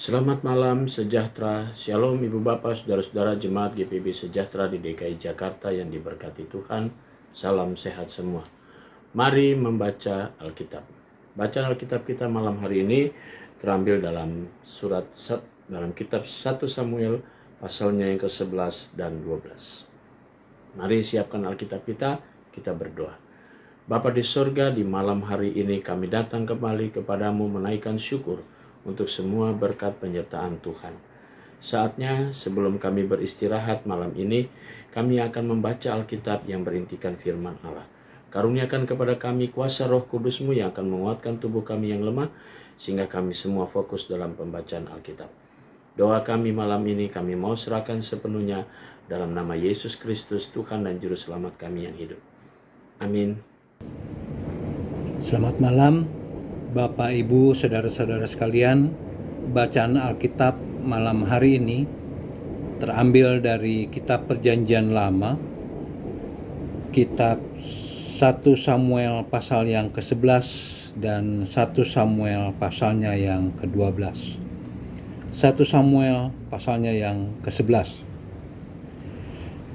Selamat malam sejahtera, Shalom Ibu Bapak, Saudara-saudara Jemaat GPB Sejahtera di DKI Jakarta yang diberkati Tuhan. Salam sehat semua. Mari membaca Alkitab. Bacaan Alkitab kita malam hari ini terambil dalam kitab 1 Samuel pasalnya yang ke-11 dan 12. Mari siapkan Alkitab kita berdoa. Bapa di surga, di malam hari ini kami datang kembali kepadamu menaikkan syukur untuk semua berkat penyertaan Tuhan. Saatnya sebelum kami beristirahat malam ini, kami akan membaca Alkitab yang berintikan firman Allah. Karuniakan kepada kami kuasa Roh Kudus-Mu yang akan menguatkan tubuh kami yang lemah, sehingga kami semua fokus dalam pembacaan Alkitab. Doa kami malam ini kami mau serahkan sepenuhnya dalam nama Yesus Kristus, Tuhan dan Juru Selamat kami yang hidup. Amin. Selamat malam Bapak, Ibu, Saudara-saudara sekalian. Bacaan Alkitab malam hari ini terambil dari kitab Perjanjian Lama, kitab 1 Samuel pasal yang ke-11 dan 1 Samuel pasalnya yang ke-12. 1 Samuel pasalnya yang ke-11.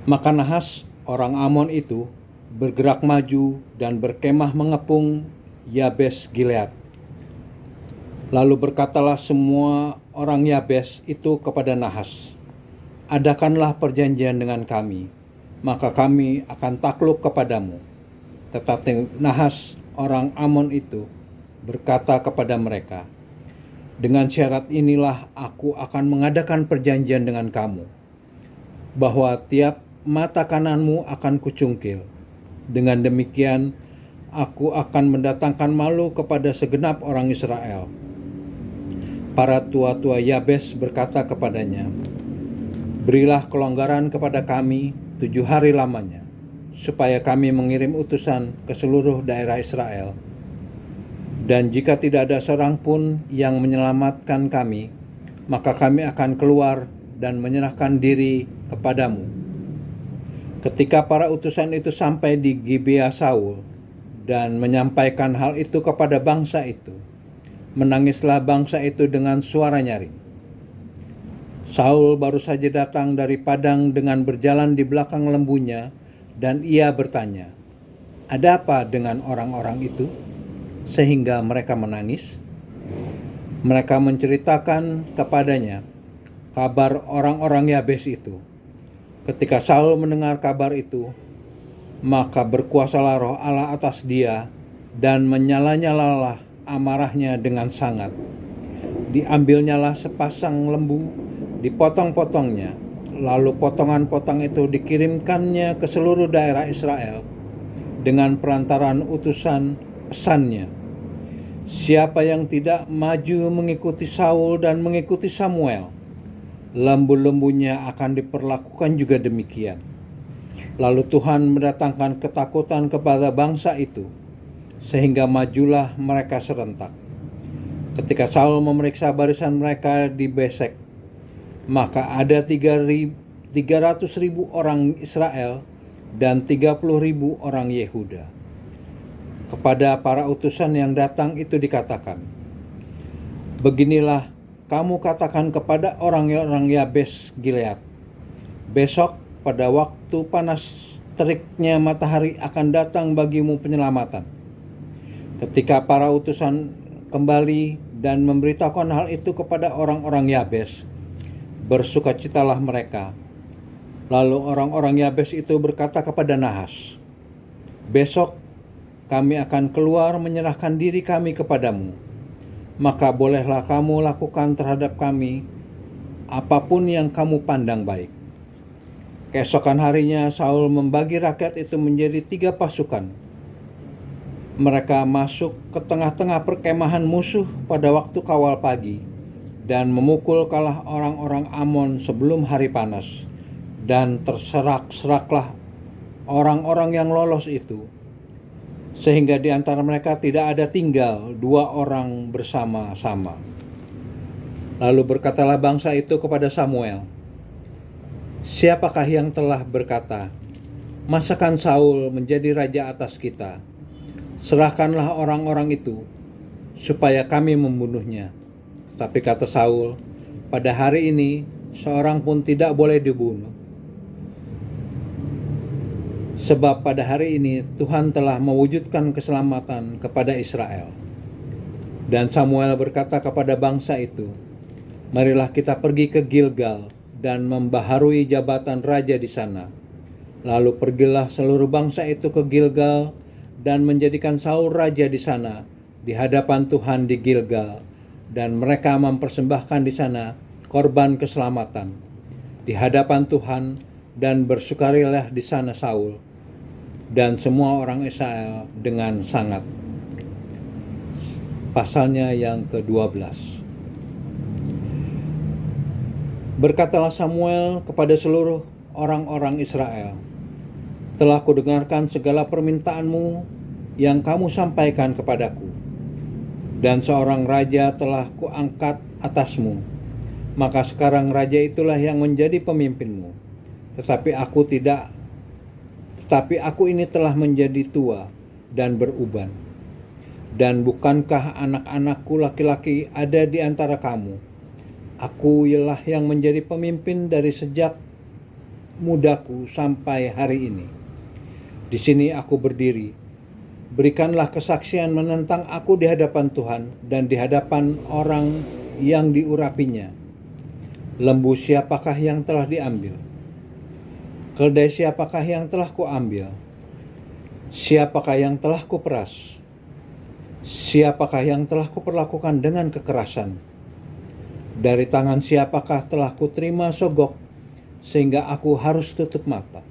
Maka Nahas orang Amon itu bergerak maju dan berkemah mengepung Yabes Gilead. Lalu berkatalah semua orang Yabes itu kepada Nahas, "Adakanlah perjanjian dengan kami, maka kami akan takluk kepadamu." Tetapi Nahas orang Amon itu berkata kepada mereka, "Dengan syarat inilah aku akan mengadakan perjanjian dengan kamu, bahwa tiap mata kananmu akan kucungkil. Dengan demikian aku akan mendatangkan malu kepada segenap orang Israel." Para tua-tua Yabes berkata kepadanya, "Berilah kelonggaran kepada kami 7 hari lamanya, supaya kami mengirim utusan ke seluruh daerah Israel. Dan jika tidak ada seorang pun yang menyelamatkan kami, maka kami akan keluar dan menyerahkan diri kepadamu." Ketika para utusan itu sampai di Gibea Saul dan menyampaikan hal itu kepada bangsa itu, menangislah bangsa itu dengan suara nyaring. Saul baru saja datang dari padang dengan berjalan di belakang lembunya, dan ia bertanya, "Ada apa dengan orang-orang itu sehingga mereka menangis?" Mereka menceritakan kepadanya kabar orang-orang Yabes itu. Ketika Saul mendengar kabar itu, maka berkuasalah Roh Allah atas dia, dan menyala-nyalalah amarahnya dengan sangat. Diambilnyalah sepasang lembu, dipotong-potongnya, lalu potongan-potong itu dikirimkannya ke seluruh daerah Israel dengan perantaran utusan pesannya, "Siapa yang tidak maju mengikuti Saul dan mengikuti Samuel, lembu-lembunya akan diperlakukan juga demikian." Lalu Tuhan mendatangkan ketakutan kepada bangsa itu, sehingga majulah mereka serentak. Ketika Saul memeriksa barisan mereka di Besek, maka ada 300.000 orang Israel dan 30.000 orang Yehuda. Kepada para utusan yang datang itu dikatakan, "Beginilah kamu katakan kepada orang-orang Yabes Gilead, besok pada waktu panas teriknya matahari akan datang bagimu penyelamatan." Ketika para utusan kembali dan memberitahukan hal itu kepada orang-orang Yabes, bersukacitalah mereka. Lalu orang-orang Yabes itu berkata kepada Nahas, "Besok kami akan keluar menyerahkan diri kami kepadamu. Maka bolehlah kamu lakukan terhadap kami apapun yang kamu pandang baik." Keesokan harinya Saul membagi rakyat itu menjadi 3 pasukan. Mereka masuk ke tengah-tengah perkemahan musuh pada waktu kawal pagi dan memukul kalah orang-orang Amon sebelum hari panas, dan terserak-seraklah orang-orang yang lolos itu, sehingga di antara mereka tidak ada tinggal 2 orang bersama-sama. Lalu berkatalah bangsa itu kepada Samuel, "Siapakah yang telah berkata, 'Masakan Saul menjadi raja atas kita?' Serahkanlah orang-orang itu, supaya kami membunuhnya." Tapi kata Saul, pada hari ini seorang pun tidak boleh dibunuh. Sebab pada hari ini Tuhan telah mewujudkan keselamatan kepada Israel. Dan Samuel berkata kepada bangsa itu, marilah kita pergi ke Gilgal dan membaharui jabatan raja di sana. Lalu pergilah seluruh bangsa itu ke Gilgal dan menjadikan Saul raja di sana di hadapan Tuhan di Gilgal, dan mereka mempersembahkan di sana korban keselamatan di hadapan Tuhan, dan bersukarilah di sana Saul dan semua orang Israel dengan sangat. Pasalnya yang ke-12. Berkatalah Samuel kepada seluruh orang-orang Israel, telah kudengarkan segala permintaanmu yang kamu sampaikan kepadaku, dan seorang raja telah kuangkat atasmu. Maka sekarang raja itulah yang menjadi pemimpinmu. Tetapi aku ini telah menjadi tua dan beruban. Dan bukankah anak-anakku laki-laki ada di antara kamu? Aku ialah yang menjadi pemimpin dari sejak mudaku sampai hari ini. Di sini aku berdiri. Berikanlah kesaksian menentang aku di hadapan Tuhan dan di hadapan orang yang diurapinya. Lembu siapakah yang telah diambil? Keledai siapakah yang telah kuambil? Siapakah yang telah kuperas? Siapakah yang telah kuperlakukan dengan kekerasan? Dari tangan siapakah telah kuterima sogok sehingga aku harus tutup mata?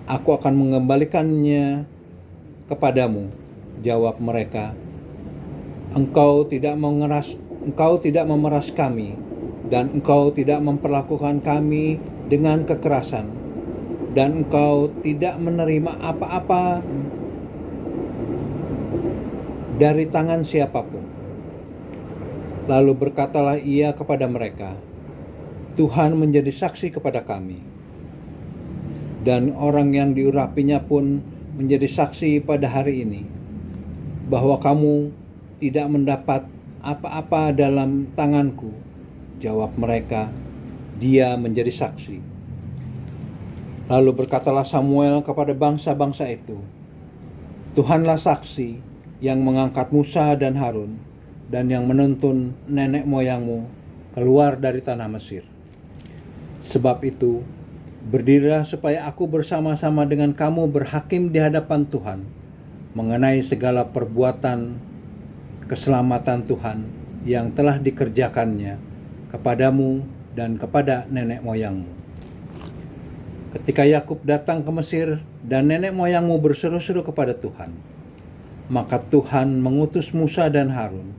Aku akan mengembalikannya kepadamu, jawab mereka. Engkau tidak memeras kami, dan engkau tidak memperlakukan kami dengan kekerasan, dan engkau tidak menerima apa-apa dari tangan siapapun. Lalu berkatalah ia kepada mereka, Tuhan menjadi saksi kepada kami, dan orang yang diurapinya pun menjadi saksi pada hari ini, bahwa kamu tidak mendapat apa-apa dalam tanganku. Jawab mereka, dia menjadi saksi. Lalu berkatalah Samuel kepada bangsa-bangsa itu, Tuhanlah saksi yang mengangkat Musa dan Harun, dan yang menuntun nenek moyangmu keluar dari tanah Mesir. Sebab itu, berdirilah supaya aku bersama-sama dengan kamu berhakim di hadapan Tuhan mengenai segala perbuatan keselamatan Tuhan yang telah dikerjakannya kepadamu dan kepada nenek moyangmu. Ketika Yakub datang ke Mesir dan nenek moyangmu berseru-seru kepada Tuhan, maka Tuhan mengutus Musa dan Harun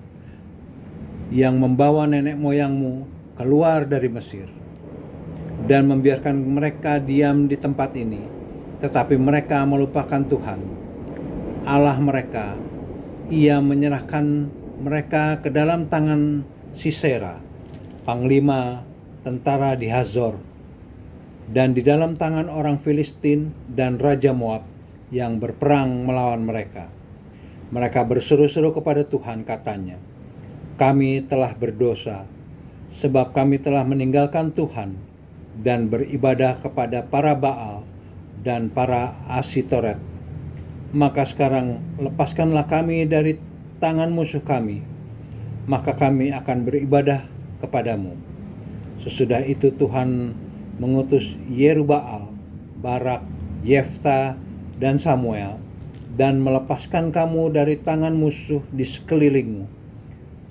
yang membawa nenek moyangmu keluar dari Mesir dan membiarkan mereka diam di tempat ini. Tetapi mereka melupakan Tuhan, Allah mereka. Ia menyerahkan mereka ke dalam tangan Sisera, panglima tentara di Hazor, dan di dalam tangan orang Filistin dan Raja Moab yang berperang melawan mereka. Mereka berseru-seru kepada Tuhan, katanya, kami telah berdosa, sebab kami telah meninggalkan Tuhan dan beribadah kepada para Baal dan para Asitoret. Maka sekarang lepaskanlah kami dari tangan musuh kami, maka kami akan beribadah kepadamu. Sesudah itu Tuhan mengutus Yerubbaal, Barak, Yefta, dan Samuel, dan melepaskan kamu dari tangan musuh di sekelilingmu,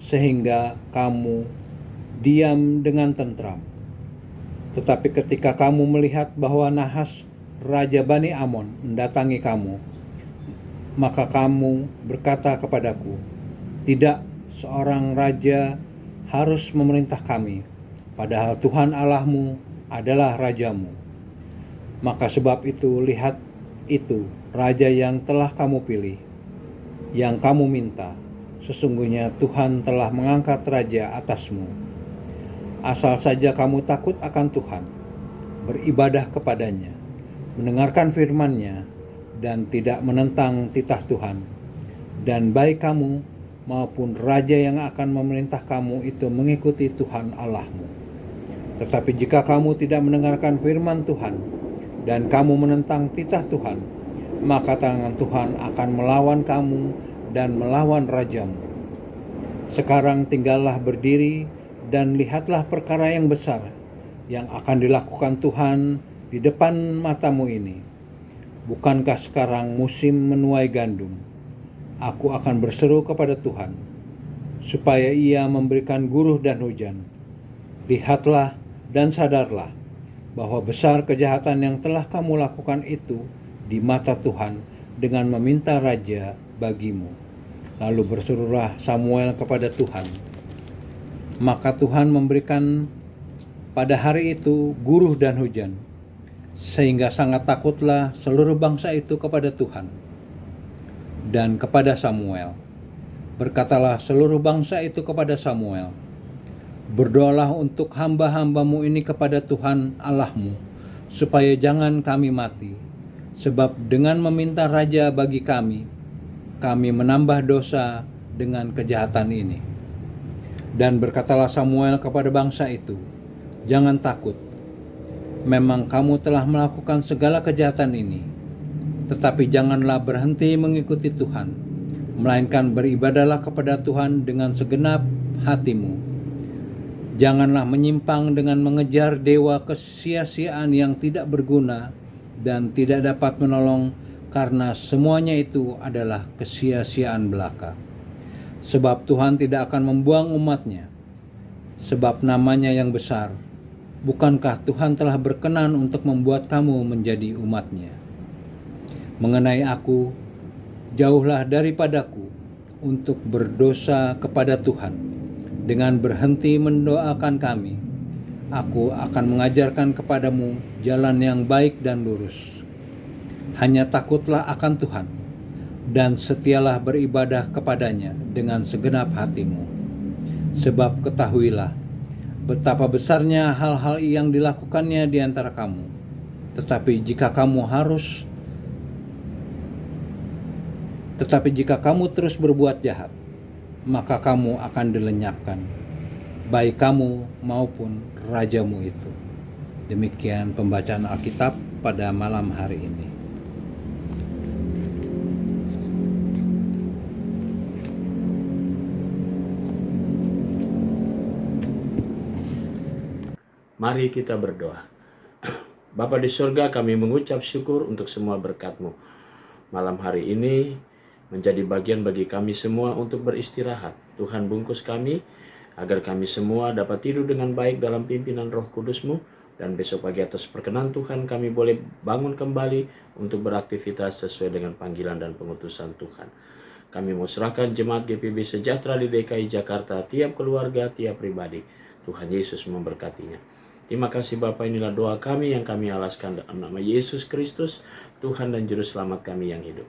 sehingga kamu diam dengan tentram. Tetapi ketika kamu melihat bahwa Nahas, Raja Bani Amon, mendatangi kamu, maka kamu berkata kepadaku, tidak, seorang raja harus memerintah kami, padahal Tuhan Allahmu adalah rajamu. Maka sebab itu, lihat itu raja yang telah kamu pilih, yang kamu minta. Sesungguhnya Tuhan telah mengangkat raja atasmu. Asal saja kamu takut akan Tuhan, beribadah kepadanya, mendengarkan firman-Nya, dan tidak menentang titah Tuhan. Dan baik kamu maupun raja yang akan memerintah kamu itu mengikuti Tuhan Allahmu. Tetapi jika kamu tidak mendengarkan firman Tuhan dan kamu menentang titah Tuhan, maka tangan Tuhan akan melawan kamu dan melawan rajamu. Sekarang tinggallah berdiri dan lihatlah perkara yang besar yang akan dilakukan Tuhan di depan matamu ini. Bukankah sekarang musim menuai gandum? Aku akan berseru kepada Tuhan, supaya Ia memberikan guruh dan hujan. Lihatlah dan sadarlah bahwa besar kejahatan yang telah kamu lakukan itu di mata Tuhan dengan meminta raja bagimu. Lalu berserulah Samuel kepada Tuhan. Maka Tuhan memberikan pada hari itu guruh dan hujan, sehingga sangat takutlah seluruh bangsa itu kepada Tuhan dan kepada Samuel. Berkatalah seluruh bangsa itu kepada Samuel, berdoalah untuk hamba-hambamu ini kepada Tuhan Allahmu, supaya jangan kami mati, sebab dengan meminta raja bagi kami menambah dosa dengan kejahatan ini. Dan berkatalah Samuel kepada bangsa itu, jangan takut, memang kamu telah melakukan segala kejahatan ini, tetapi janganlah berhenti mengikuti Tuhan, melainkan beribadahlah kepada Tuhan dengan segenap hatimu. Janganlah menyimpang dengan mengejar dewa kesia-siaan yang tidak berguna dan tidak dapat menolong, karena semuanya itu adalah kesia-siaan belaka. Sebab Tuhan tidak akan membuang umat-Nya, sebab namanya yang besar. Bukankah Tuhan telah berkenan untuk membuat kamu menjadi umat-Nya? Mengenai aku, jauhlah daripadaku untuk berdosa kepada Tuhan dengan berhenti mendoakan kami. Aku akan mengajarkan kepadamu jalan yang baik dan lurus. Hanya takutlah akan Tuhan dan setialah beribadah kepadanya dengan segenap hatimu. Sebab ketahuilah betapa besarnya hal-hal yang dilakukannya di antara kamu. Tetapi jika kamu terus berbuat jahat, maka kamu akan dilenyapkan, baik kamu maupun rajamu itu. Demikian pembacaan Alkitab pada malam hari ini. Mari kita berdoa. Bapa di surga, kami mengucap syukur untuk semua berkat-Mu. Malam hari ini menjadi bagian bagi kami semua untuk beristirahat. Tuhan bungkus kami, agar kami semua dapat tidur dengan baik dalam pimpinan Roh Kudus-Mu, dan besok pagi atas perkenan Tuhan kami boleh bangun kembali untuk beraktivitas sesuai dengan panggilan dan pengutusan Tuhan. Kami mau serahkan jemaat GPB Sejahtera di DKI Jakarta, tiap keluarga, tiap pribadi. Tuhan Yesus memberkatinya. Terima kasih Bapa, inilah doa kami yang kami alaskan dalam nama Yesus Kristus, Tuhan dan Juru Selamat kami yang hidup.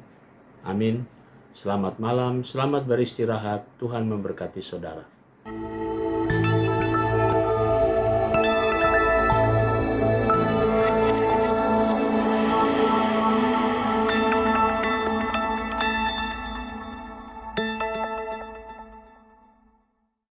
Amin. Selamat malam, selamat beristirahat. Tuhan memberkati saudara.